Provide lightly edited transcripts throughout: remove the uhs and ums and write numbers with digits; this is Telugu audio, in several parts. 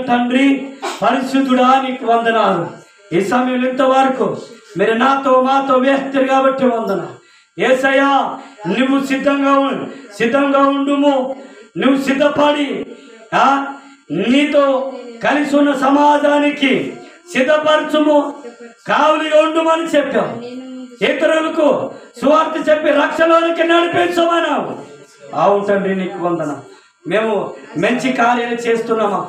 తండ్రి పరిశుద్ధుడా నీకు వందనాలు. ఈ సమయం ఇంతవరకు మీరు నాతో మాతో వేస్తారు కాబట్టి వందనాలు. యేసయ్యా నువ్వు సిద్ధంగా ఉండుము. నువ్వు సిద్ధపడి నీతో కలిసి ఉన్న సమాజానికి సిద్ధపరచుము, కావలిగా ఉండుమని చెప్పావు. ఇతరులకు సువార్త చెప్పి రక్షణలోనికి నడిపించమన్నావు. అవును తండ్రి నీకు వందనాలు. మేము మంచి కార్యాలు చేస్తున్నామా,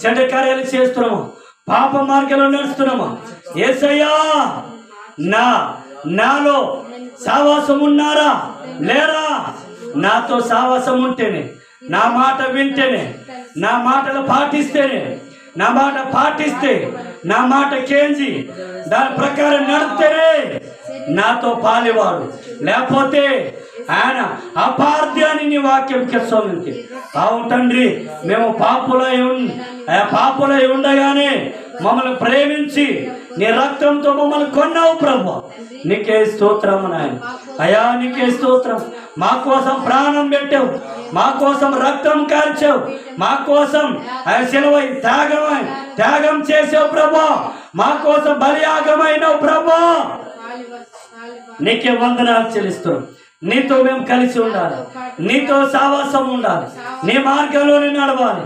చెడ్డ కార్యాలు చేస్తున్నామా, పాప మార్గంలో నడుస్తున్నామా? యేసయ్యా నాలో సావాసం ఉన్నారా లేరా? నాతో సావాసం ఉంటేనే, నా మాట వింటేనే, నా మాటలు పాటిస్తేనే, నా మాట పాటిస్తే, నా మాట కేంచి దాని ప్రకారం నడిస్తేనే నాతో పాలేవాడు. లేకపోతే ఆయన అపార్థ్యాన్ని నీ వాక్యం కెస్సోంది. అవును తండ్రి, మేము పాపులై ఉండగానే మమ్మల్ని ప్రేమించి నీ రక్తంతో మమ్మల్ని కొన్నావు ప్రభు. నీకే స్తోత్రం నాయన. అయా నీకే స్తోత్రం. మా కోసం ప్రాణం పెట్టావు, మా కోసం రక్తం కార్చావు, మా కోసం శిలువ త్యాగం చేసావు ప్రభు. మా కోసం బలియాగమైనవు ప్రభు. నీకే వందనాలు చెల్లిస్తున్నాం. నీతో మేము కలిసి ఉండాలి, నీతో సావాసం ఉండాలి, నీ మార్గంలోనే నడవాలి,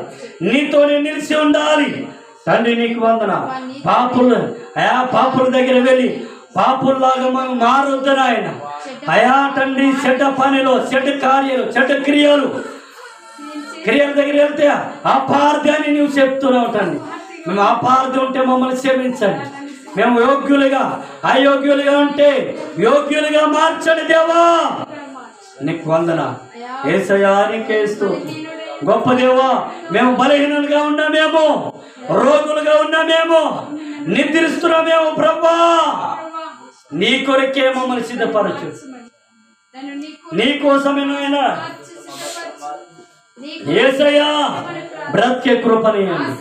నీతోనే నిలిచి ఉండాలి తండ్రి. నీకు వందనాలు. పాపుల దగ్గర వెళ్ళి పాపుల్లాగా మనం మారొద్దు నాయన. అయా తండ్రి, చెడ్డ పనిలో చెడ్డ కార్యాలు, చెడ్డ క్రియల దగ్గర వెళ్తే అపార్థాన్ని నువ్వు చెప్తున్నావు తండ్రి. మేము అపార్థం ఉంటే మమ్మల్ని క్షమించండి. మేము అయోగ్యులుగా ఉంటే యోగ్యులుగా మార్చండి దేవా. నీకు వందనాలు. యేసయ్యా నీకే స్తోత్రం. గొప్ప దేవా, మేము బలహీనులుగా ఉన్నామేమో, రోగులుగా ఉన్నామేమో, నిద్రిస్తున్నామేమో ప్రభా. నీ కొరకే మమ్మల్ని సిద్ధపరచు. నీ కోసమే నాయనా యేసయ్యా బ్రతికే కృపనియండి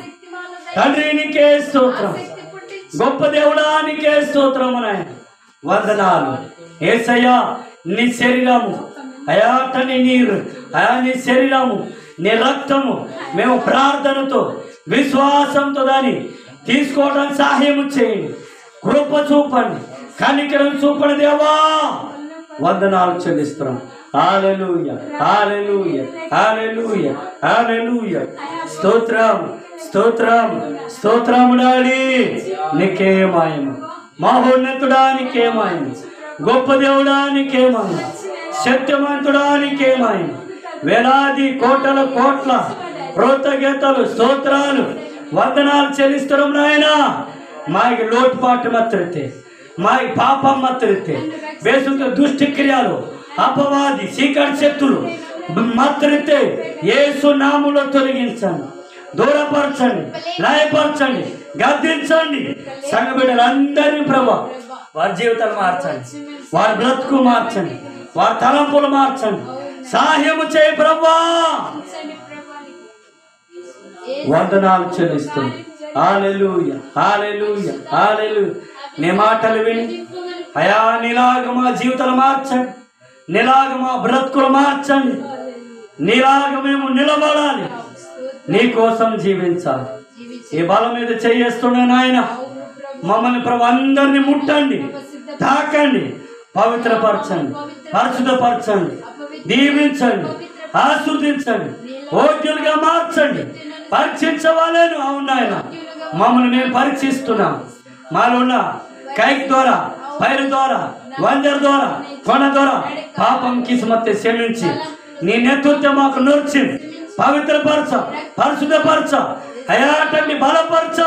తండ్రి. నీకే స్తోత్రం. గొప్ప దేవుడా నీకే స్తోత్రం నాయన. వందనాలు యేసయ్యా. నీ శరీరము అయా తండ్రి, నీ శరీరము, నీ రక్తము మేము ప్రార్థనతో విశ్వాసంతో దాన్ని తీసుకోవడానికి సహాయం చేయండి. కృప చూపండి, కనికరం చూపండి దేవా. వందనాలు చెల్లిస్తున్నాం. హల్లెలూయా, హల్లెలూయా, హల్లెలూయా, హల్లెలూయా. స్తోత్రం, స్తోత్రం, స్తోత్రము డాడీ. నీకే మహిమ. మహోన్నతుడా నీకే మహిమ. గొప్ప దేవుడా నీకే మహిమ. సత్యవంతుడా నీకే మహిమ. వేలాది కోట్ల కృతజ్ఞతలు, స్తోత్రాలు, వందనాలు చెల్లిస్తున్నాం నాయన. మాకి లోటుపాటు మత్రితే, మాకి పాపం మత్రితే, వేసుక దుష్టి క్రియలు, అపవాది చీకటి శక్తులు మత్రితే యేసు నామములో తొలగించండి, దూరపరచండి, లయపరచండి, గద్దించండి. సంఘ బిడ్డలందరినీ ప్రభా వారి జీవితాలు మార్చండి, వారి బ్రతుకు మార్చండి, వారి తలంపులు మార్చండి. సహాయము చేయి ప్రభా. వందనాలు చెల్లిస్తుంది. హల్లెలూయా, హల్లెలూయా, హల్లెలూయా. నీ మాటలు విని అయా నీలాగా మా జీవితాలు మార్చండి, నీలాగా మా బ్రతుకులు మార్చండి, నీలాగా మేము నిలబడాలి, నీ కోసం జీవించాలి. ఈ బలం మీద చేయేస్తున్నా నాయన. మమ్మల్ని ప్రభు అందరినీ ముట్టండి, తాకండి, పవిత్రపరచండి, పరిశుద్ధపరచండి, దీవించండి, ఆశీర్వదించండి, ఓగ్యులుగా మార్చండి. పరీక్షించవాలేను. అవును నాయన, మమ్మల్ని మేము పరీక్షిస్తున్నాం. మాలో ఉన్న కైక్ ద్వారా, పైరు ద్వారా, వంజర ద్వారా, కొన ద్వారా పాపం కిస్మత్తే క్షమించి నీ నేతృత్వం మాకు నూర్చి పవిత్రపరచ, పరిశుద్ధపరచ, అయాటన్ని బలపరచ.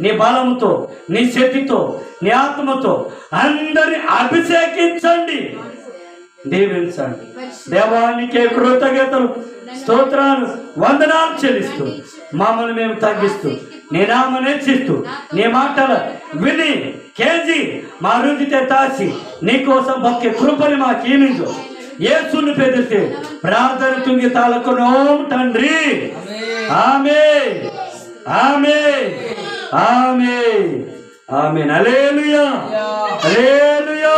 నీ బలముతో, నీ శక్తితో, నీ ఆత్మతో అందరిని అభిషేకించండి, దీవించండి. దేవానికే కృతజ్ఞతలు, స్తోత్రాలు, వందనాలు చెల్లిస్తూ మమ్మల్ని మేము తగ్గిస్తూ నీ నామమును హెచ్చిస్తూ నీ మాటలు విని కేజీ మా రుచితే తాసి నీ కోసం బతికే కృపని మాకు ఈనించు. యేసుని పేరితే ప్రార్థన తుంగి తాళకున్నాం తండ్రి. ఆమేన్, ఆమేన్, ఆమేన్, ఆమేన్. హల్లెలూయా, హల్లెలూయా.